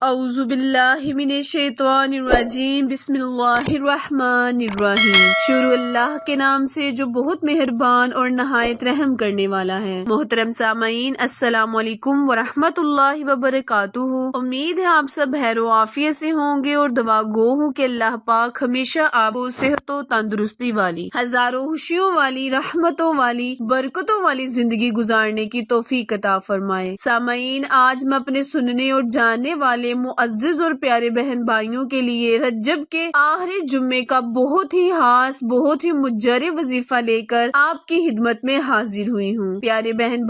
اعوذ باللہ من الشیطان الرجیم بسم اللہ الرحمن الرحیم۔ شروع اللہ کے نام سے جو بہت مہربان اور نہایت رحم کرنے والا ہے۔ محترم سامعین، السلام علیکم ورحمۃ اللہ وبرکاتہ۔ امید ہے آپ سب خیر و عافیت سے ہوں گے اور دعا گو ہوں کہ اللہ پاک ہمیشہ آپ کو صحت و تندرستی والی، ہزاروں خوشیوں والی، رحمتوں والی، برکتوں والی زندگی گزارنے کی توفیق عطا فرمائے۔ سامعین، آج میں اپنے سننے اور جاننے والے معزز اور پیارے بہن بھائیوں کے لیے رجب کے آخری جمعے کا بہت ہی خاص، بہت ہی مجرب وظیفہ لے کر آپ کی خدمت میں حاضر ہوئی ہوں۔ پیارے بہن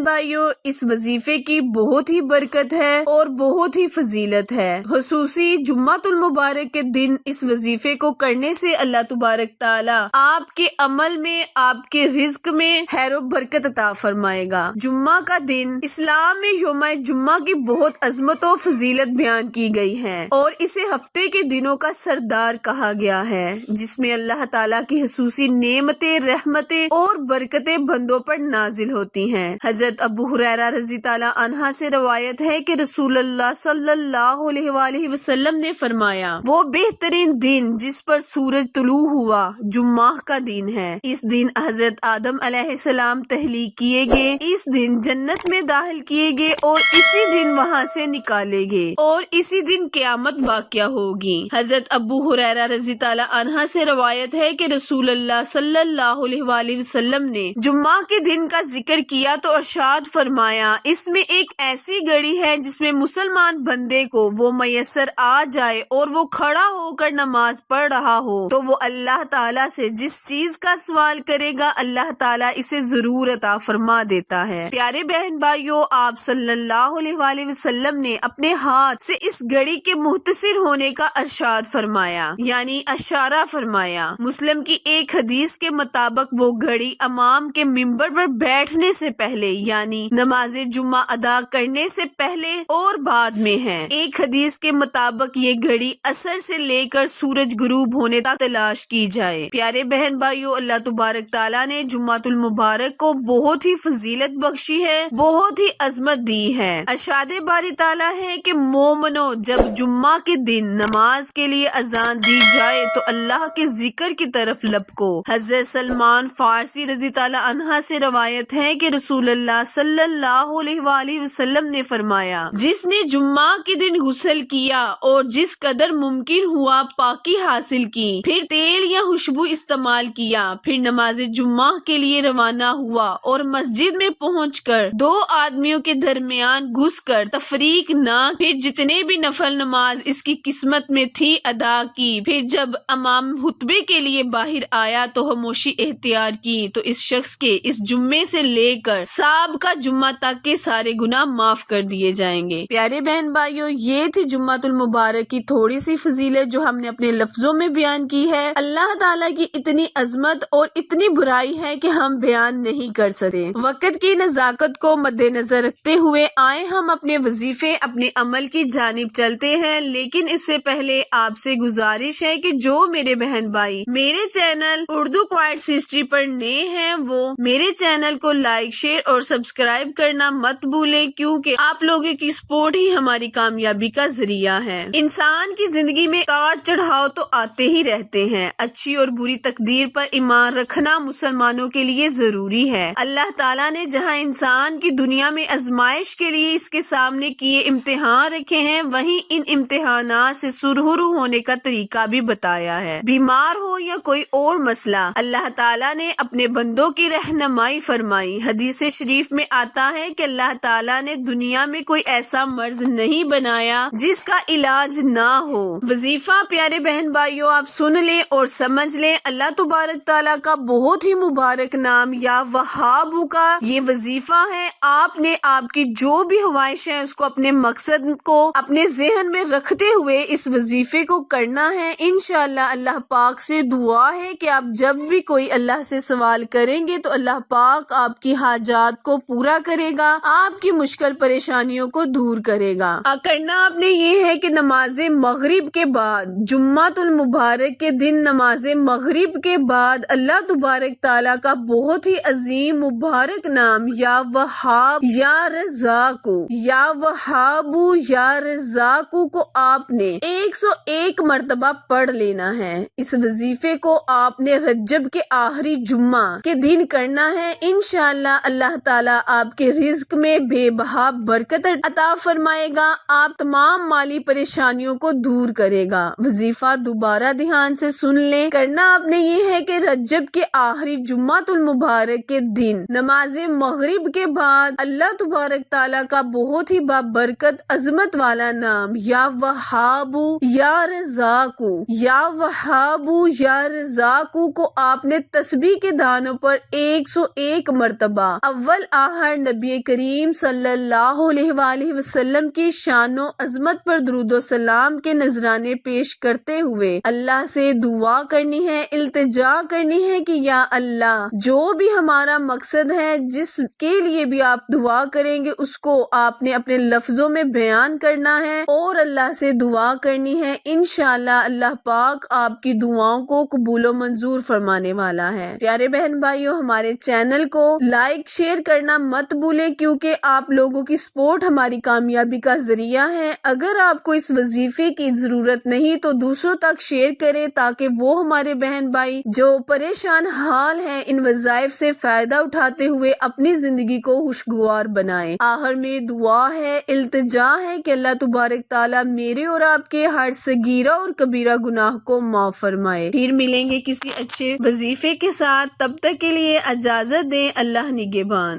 بھائیوں، اس وظیفے کی بہت ہی برکت ہے اور بہت ہی فضیلت ہے۔ خصوصی جمعۃ المبارک کے دن اس وظیفے کو کرنے سے اللہ تبارک تعالیٰ آپ کے عمل میں، آپ کے رزق میں خیر و برکت عطا فرمائے گا۔ جمعہ کا دن اسلام میں یوم جمعہ کی بہت عظمت و فضیلت بیان کی گئی ہے اور اسے ہفتے کے دنوں کا سردار کہا گیا ہے، جس میں اللہ تعالیٰ کی خصوصی نعمتیں، رحمتیں اور برکتیں بندوں پر نازل ہوتی ہیں۔ حضرت ابو ہریرہ رضی اللہ عنہ سے روایت ہے کہ رسول اللہ صلی اللہ علیہ وآلہ وسلم نے فرمایا، وہ بہترین دن جس پر سورج طلوع ہوا جمعہ کا دن ہے۔ اس دن حضرت آدم علیہ السلام تخلیق کیے گئے، اس دن جنت میں داخل کیے گئے اور اسی دن وہاں سے نکالے گئے اور اسی دن قیامت واقع ہوگی۔ حضرت ابو ہریرہ رضی اللہ عنہ سے روایت ہے کہ رسول اللہ صلی اللہ علیہ وآلہ وسلم نے جمعہ کے دن کا ذکر کیا تو ارشاد فرمایا، اس میں ایک ایسی گھڑی ہے جس میں مسلمان بندے کو وہ میسر آ جائے اور وہ کھڑا ہو کر نماز پڑھ رہا ہو تو وہ اللہ تعالیٰ سے جس چیز کا سوال کرے گا اللہ تعالیٰ اسے ضرور عطا فرما دیتا ہے۔ پیارے بہن بھائیوں، آپ صلی اللہ علیہ وآلہ وسلم نے اپنے ہاتھ سے اس گھڑی کے مختصر ہونے کا ارشاد فرمایا، یعنی اشارہ فرمایا۔ مسلم کی ایک حدیث کے مطابق وہ گھڑی امام کے منبر پر بیٹھنے سے پہلے، یعنی نماز جمعہ ادا کرنے سے پہلے اور بعد میں ہے۔ ایک حدیث کے مطابق یہ گھڑی عصر سے لے کر سورج غروب ہونے تک تلاش کی جائے۔ پیارے بہن بھائیوں، اللہ تبارک تعالیٰ نے جمعۃ المبارک کو بہت ہی فضیلت بخشی ہے، بہت ہی عظمت دی ہے۔ ارشاد باری تعالیٰ ہے کہ مومنو، جب جمعہ کے دن نماز کے لیے اذان دی جائے تو اللہ کے ذکر کی طرف لپکو۔ حضرت سلمان فارسی رضی اللہ عنہ سے روایت ہے کہ رسول اللہ صلی اللہ علیہ وآلہ وسلم نے فرمایا، جس نے جمعہ کے دن غسل کیا اور جس قدر ممکن ہوا پاکی حاصل کی، پھر تیل یا خوشبو استعمال کیا، پھر نماز جمعہ کے لیے روانہ ہوا اور مسجد میں پہنچ کر دو آدمیوں کے درمیان گھس کر تفریق نہ، پھر جتنے بھی نفل نماز اس کی قسمت میں تھی ادا کی، پھر جب امام خطبے کے لیے باہر آیا تو خاموشی اختیار کی، تو اس شخص کے اس جمعے سے لے کر سابقہ جمعہ تک کے سارے گناہ معاف کر دیے جائیں گے۔ پیارے بہن بھائیوں، یہ تھی جمعۃ المبارک کی تھوڑی سی فضیلت جو ہم نے اپنے لفظوں میں بیان کی ہے۔ اللہ تعالیٰ کی اتنی عظمت اور اتنی برائی ہے کہ ہم بیان نہیں کر سکتے۔ وقت کی نزاکت کو مد نظر رکھتے ہوئے آئے ہم اپنے وظیفے، اپنے عمل کی جانب چلتے ہیں، لیکن اس سے پہلے آپ سے گزارش ہے کہ جو میرے بہن بھائی میرے چینل اردو کوائٹس ہسٹری پر نئے ہیں وہ میرے چینل کو لائک، شیئر اور سبسکرائب کرنا مت بھولیں، کیونکہ آپ لوگوں کی سپورٹ ہی ہماری کامیابی کا ذریعہ ہے۔ انسان کی زندگی میں اتار چڑھاؤ تو آتے ہی رہتے ہیں، اچھی اور بری تقدیر پر ایمان رکھنا مسلمانوں کے لیے ضروری ہے۔ اللہ تعالیٰ نے جہاں انسان کی دنیا میں آزمائش کے لیے اس کے سامنے کیے امتحان رکھے ہیں، وہیں ان امتحانات سے سرخرو ہونے کا طریقہ بھی بتایا ہے۔ بیمار ہو یا کوئی اور مسئلہ، اللہ تعالیٰ نے اپنے بندوں کی رہنمائی فرمائی۔ حدیث شریف میں آتا ہے کہ اللہ تعالیٰ نے دنیا میں کوئی ایسا مرض نہیں بنایا جس کا علاج نہ ہو۔ وظیفہ پیارے بہن بھائیوں آپ سن لیں اور سمجھ لیں، اللہ تبارک تعالیٰ کا بہت ہی مبارک نام یا وہاب کا یہ وظیفہ ہے۔ آپ نے آپ کی جو بھی خواہش ہے اس کو، اپنے مقصد کو اپنے ذہن میں رکھتے ہوئے اس وظیفے کو کرنا ہے۔ انشاءاللہ اللہ پاک سے دعا ہے کہ آپ جب بھی کوئی اللہ سے سوال کریں گے تو اللہ پاک آپ کی حاجات کو پورا کرے گا، آپ کی مشکل پریشانیوں کو دور کرے گا۔ کرنا آپ نے یہ ہے کہ نماز مغرب کے بعد، جمعۃ المبارک کے دن نماز مغرب کے بعد اللہ تبارک تعالیٰ کا بہت ہی عظیم مبارک نام یا وہاب یا رزاق یا وہابو یا رزاقو کو آپ نے 101 مرتبہ پڑھ لینا ہے۔ اس وظیفے کو آپ نے رجب کے آخری جمعہ کے دن کرنا ہے۔ انشاءاللہ اللہ تعالیٰ آپ کے رزق میں بے بہا برکت عطا فرمائے گا، آپ تمام مالی پریشانیوں کو دور کرے گا۔ وظیفہ دوبارہ دھیان سے سن لیں، کرنا آپ نے یہ ہے کہ رجب کے آخری جمعۃ المبارک کے دن نماز مغرب کے بعد اللہ تبارک تعالیٰ کا بہت ہی بابرکت عظمت والا نام یا وہابو یا رزاقو، یا وہابو یا رزاقو کو آپ نے تسبیح کے دانوں پر 101 مرتبہ اول آخر نبی کریم صلی اللہ علیہ وآلہ وسلم کی شان و عظمت پر درود و سلام کے نذرانے پیش کرتے ہوئے اللہ سے دعا کرنی ہے، التجا کرنی ہے کہ یا اللہ جو بھی ہمارا مقصد ہے، جس کے لیے بھی آپ دعا کریں گے اس کو آپ نے اپنے لفظوں میں بیان کرنا ہے اور اللہ سے دعا کرنی ہے۔ انشاءاللہ اللہ پاک آپ کی دعاؤں کو قبول و منظور فرمانے والا ہے۔ پیارے بہن بھائیوں، ہمارے چینل کو لائک شیئر کرنا مت بھولیں، کیونکہ آپ لوگوں کی سپورٹ ہماری کامیابی کا ذریعہ ہے۔ اگر آپ کو اس وظیفے کی ضرورت نہیں تو دوسروں تک شیئر کریں تاکہ وہ ہمارے بہن بھائی جو پریشان حال ہیں ان وظائف سے فائدہ اٹھاتے ہوئے اپنی زندگی کو خوشگوار بنائیں۔ آخر میں دعا ہے، التجا ہے کہ اللہ تبارک تعالیٰ میرے اور آپ کے ہر صغیرہ اور کبیرہ گناہ کو معاف فرمائے۔ پھر ملیں گے کسی اچھے وظیفے کے ساتھ، تب تک کے لیے اجازت دیں، اللہ نگہبان۔